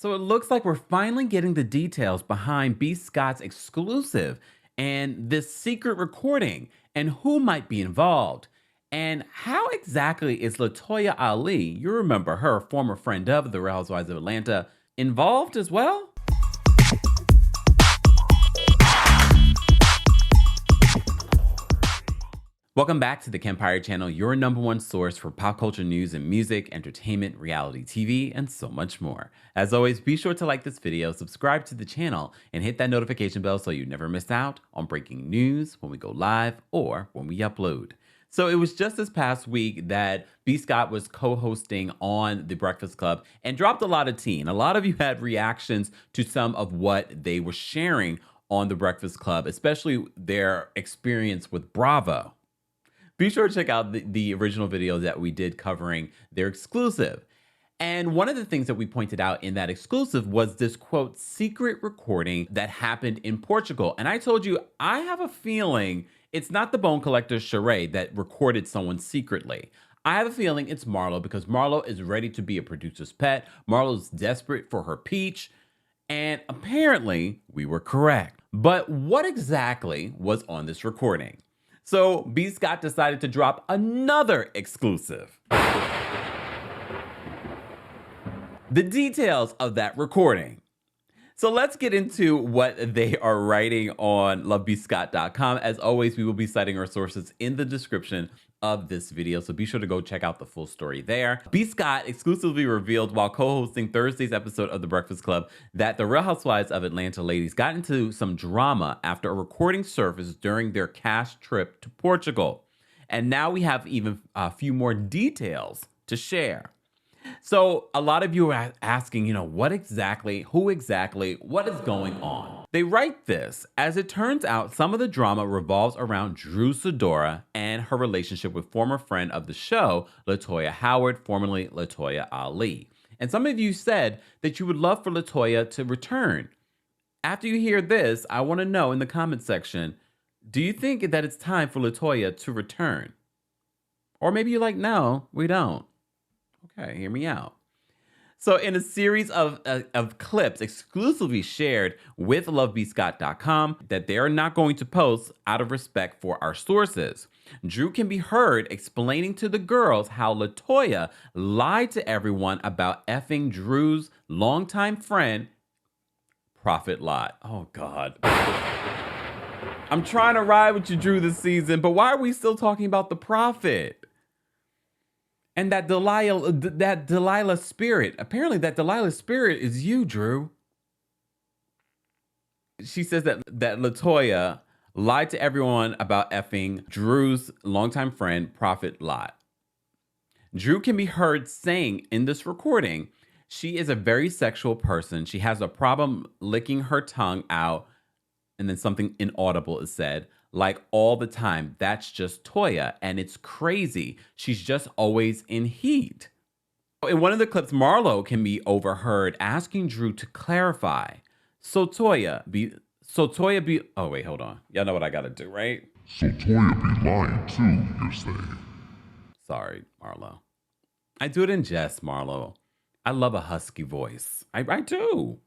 So it looks like we're finally getting the details behind B. Scott's exclusive and this secret recording and who might be involved. And how exactly is Latoya Ali, you remember her, former friend of the Real Housewives of Atlanta, involved as well? Welcome back to the Kempire channel, your number one source for pop culture news and music, entertainment, reality TV, and so much more. As always, be sure to like this video, subscribe to the channel, and hit that notification bell so you never miss out on breaking news when we go live or when we upload. So it was just this past week that B. Scott was co-hosting on The Breakfast Club and dropped a lot of tea. And a lot of you had reactions to some of what they were sharing on The Breakfast Club, especially their experience with Bravo. Be sure to check out the original video that we did covering their exclusive. And one of the things that we pointed out in that exclusive was this, quote, secret recording that happened in Portugal. And I told you, I have a feeling it's not the Bone Collector Sheree that recorded someone secretly. I have a feeling it's Marlo, because Marlo is ready to be a producer's pet. Marlo's desperate for her peach. And apparently, we were correct. But what exactly was on this recording? So B. Scott decided to drop another exclusive. The details of that recording. So let's get into what they are writing on lovebscott.com. As always, we will be citing our sources in the description of this video, so be sure to go check out the full story there. B. Scott exclusively revealed while co-hosting Thursday's episode of The Breakfast Club that the Real Housewives of Atlanta ladies got into some drama after a recording surfaced during their cash trip to Portugal. And now we have even a few more details to share. So a lot of you are asking, what exactly, who exactly, what is going on? They write this: as it turns out, some of the drama revolves around Sidora and her relationship with former friend of the show, Latoya Howard, formerly Latoya Ali. And some of you said that you would love for Latoya to return. After you hear this, I want to know in the comment section, do you think that it's time for Latoya to return? Or maybe you're like, no, we don't. Okay, hear me out. So in a series of clips exclusively shared with lovebscott.com that they are not going to post out of respect for our sources, Drew can be heard explaining to the girls how Latoya lied to everyone about effing Drew's longtime friend, Prophet Lot. Oh, God. I'm trying to ride with you, Drew, this season, but why are we still talking about the Prophet? And that Delilah spirit. Apparently that Delilah spirit is you, Drew. She says that Latoya lied to everyone about effing Drew's longtime friend, Prophet Lot. Drew can be heard saying in this recording, she is a very sexual person. She has a problem licking her tongue out. And then something inaudible is said. Like all the time, that's just Toya, and it's crazy. She's just always in heat. In one of the clips, Marlo can be overheard asking Drew to clarify. Oh wait, hold on. Y'all know what I gotta do, right? So Toya be lying too, you're saying? Sorry, Marlo. I do it in jest, Marlo. I love a husky voice. I do.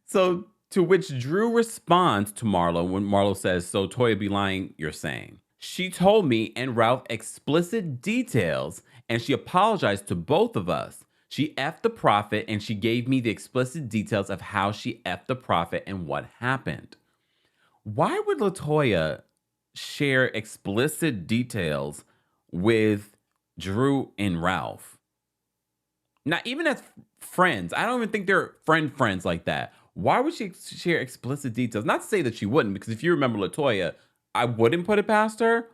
So to which Drew responds to Marlo when Marlo says, so Toya be lying, you're saying. She told me and Ralph explicit details, and she apologized to both of us. She effed the Prophet, and she gave me the explicit details of how she effed the Prophet and what happened. Why would Latoya share explicit details with Drew and Ralph? Not even as friends. I don't even think they're friends like that. Why would she share explicit details? Not to say that she wouldn't, because if you remember Latoya, I wouldn't put it past her.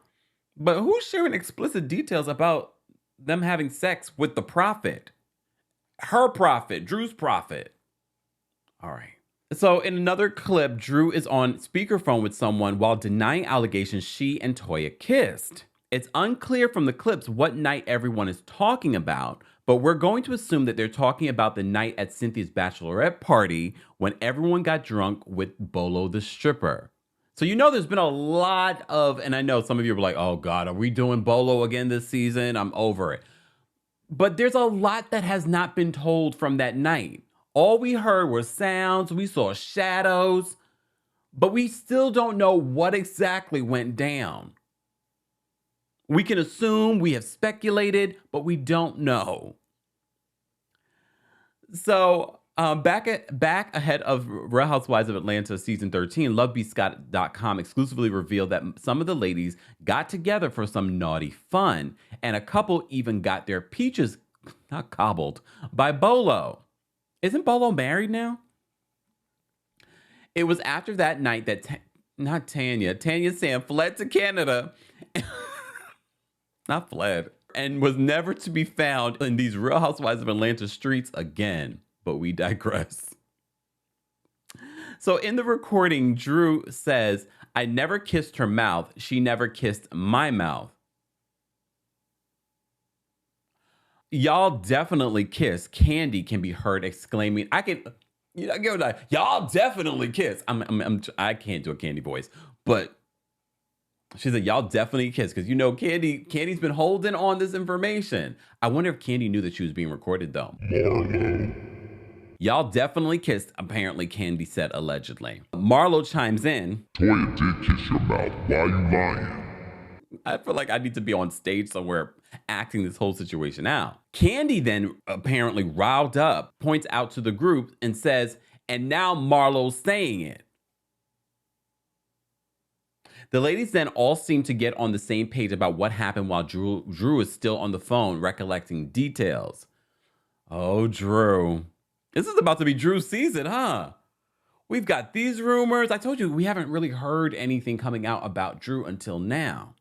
But who's sharing explicit details about them having sex with the Prophet? Her Prophet, Drew's Prophet. All right. So in another clip, Drew is on speakerphone with someone while denying allegations she and Toya kissed. It's unclear from the clips what night everyone is talking about, but we're going to assume that they're talking about the night at Cynthia's bachelorette party when everyone got drunk with Bolo the stripper. So there's been a lot of, and I know some of you were like, oh God, are we doing Bolo again this season? I'm over it. But there's a lot that has not been told from that night. All we heard were sounds, we saw shadows, but we still don't know what exactly went down. We can assume, we have speculated, but we don't know. So back ahead of Real Housewives of Atlanta season 13, LoveBeScott.com exclusively revealed that some of the ladies got together for some naughty fun, and a couple even got their peaches not cobbled by BOLO. Isn't BOLO married now? It was after that night that Tanya Sam fled to Canada. Not fled. And was never to be found in these Real Housewives of Atlanta streets again. But we digress. So in the recording, Drew says, "I never kissed her mouth. She never kissed my mouth." Y'all definitely kiss. Candy can be heard exclaiming, y'all definitely kiss. I can't do a Candy voice, but she said, y'all definitely kiss, because Candy's been holding on this information. I wonder if Candy knew that she was being recorded, though. Y'all definitely kissed, apparently Candy said allegedly. Marlo chimes in. Toya did kiss your mouth. Why you lying? I feel like I need to be on stage somewhere acting this whole situation out. Candy then apparently riled up, points out to the group and says, and now Marlo's saying it. The ladies then all seem to get on the same page about what happened while Drew is still on the phone recollecting details. Oh, Drew. This is about to be Drew's season, huh? We've got these rumors. I told you we haven't really heard anything coming out about Drew until now.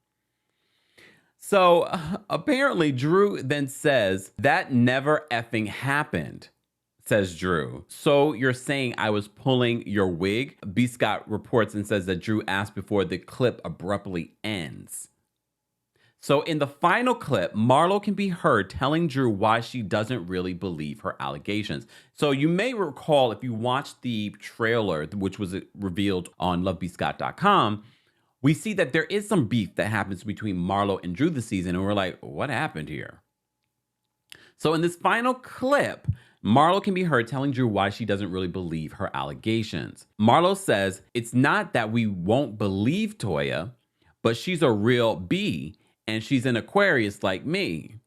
So apparently Drew then says, that never effing happened, says Drew. So you're saying I was pulling your wig? B. Scott reports and says that Drew asked before the clip abruptly ends. So in the final clip, Marlo can be heard telling Drew why she doesn't really believe her allegations. So you may recall, if you watched the trailer, which was revealed on lovebscott.com, we see that there is some beef that happens between Marlo and Drew this season, and we're like, what happened here? So in this final clip, Marlo can be heard telling Drew why she doesn't really believe her allegations. Marlo says, it's not that we won't believe Toya, but she's a real bee, and she's an Aquarius like me.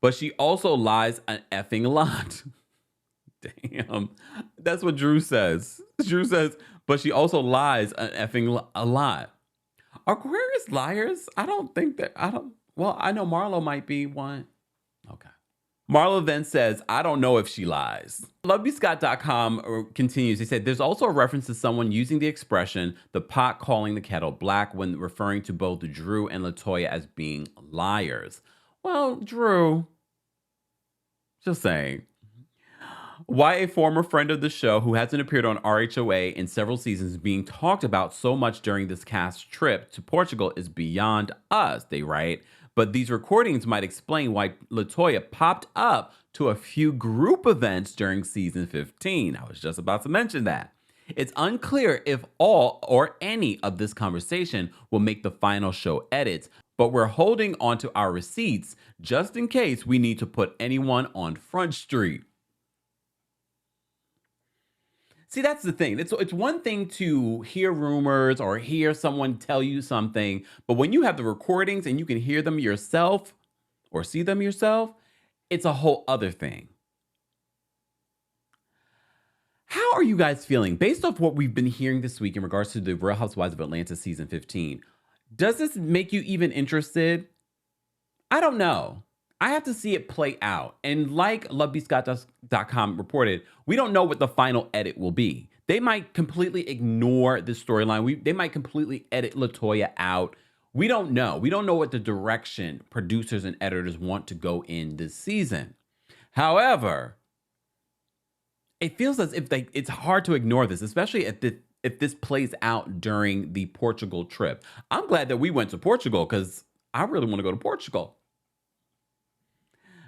But she also lies an effing lot. Damn. That's what Drew says. Drew says, but she also lies an effing a lot. Aquarius liars? I know Marlo might be one. Okay. Marlo then says, I don't know if she lies. LoveBeScott.com continues. He said, there's also a reference to someone using the expression, the pot calling the kettle black, when referring to both Drew and Latoya as being liars. Well, Drew, just saying. Why a former friend of the show who hasn't appeared on RHOA in several seasons is being talked about so much during this cast trip to Portugal is beyond us, they write. But these recordings might explain why Latoya popped up to a few group events during season 15. I was just about to mention that. It's unclear if all or any of this conversation will make the final show edits, but we're holding on to our receipts just in case we need to put anyone on Front Street. See, that's the thing. It's one thing to hear rumors or hear someone tell you something, but when you have the recordings and you can hear them yourself or see them yourself, it's a whole other thing. How are you guys feeling? Based off what we've been hearing this week in regards to the Real Housewives of Atlanta season 15, does this make you even interested? I don't know. I have to see it play out. And like LoveBeScott.com reported, we don't know what the final edit will be. They might completely ignore this storyline. They might completely edit Latoya out. We don't know. We don't know what the direction producers and editors want to go in this season. However, it feels as if it's hard to ignore this, especially if this plays out during the Portugal trip. I'm glad that we went to Portugal because I really want to go to Portugal.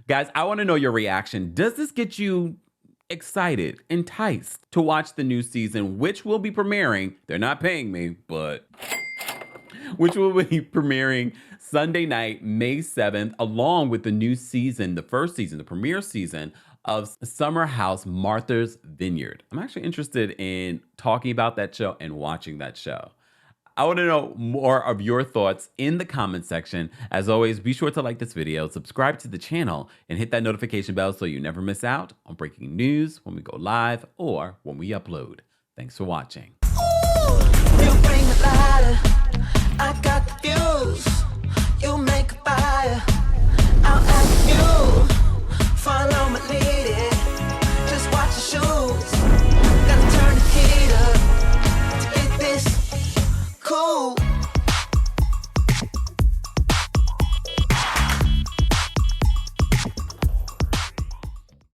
Guys, I want to know your reaction. Does this get you excited, enticed to watch the new season, which will be premiering? They're not paying me, but which will be premiering Sunday night, May 7th, along with the new season, the first season, the premiere season of Summer House Martha's Vineyard. I'm actually interested in talking about that show and watching that show. I want to know more of your thoughts in the comment section. As always, be sure to like this video, subscribe to the channel, and hit that notification bell so you never miss out on breaking news when we go live or when we upload. Thanks for watching. You bring the light.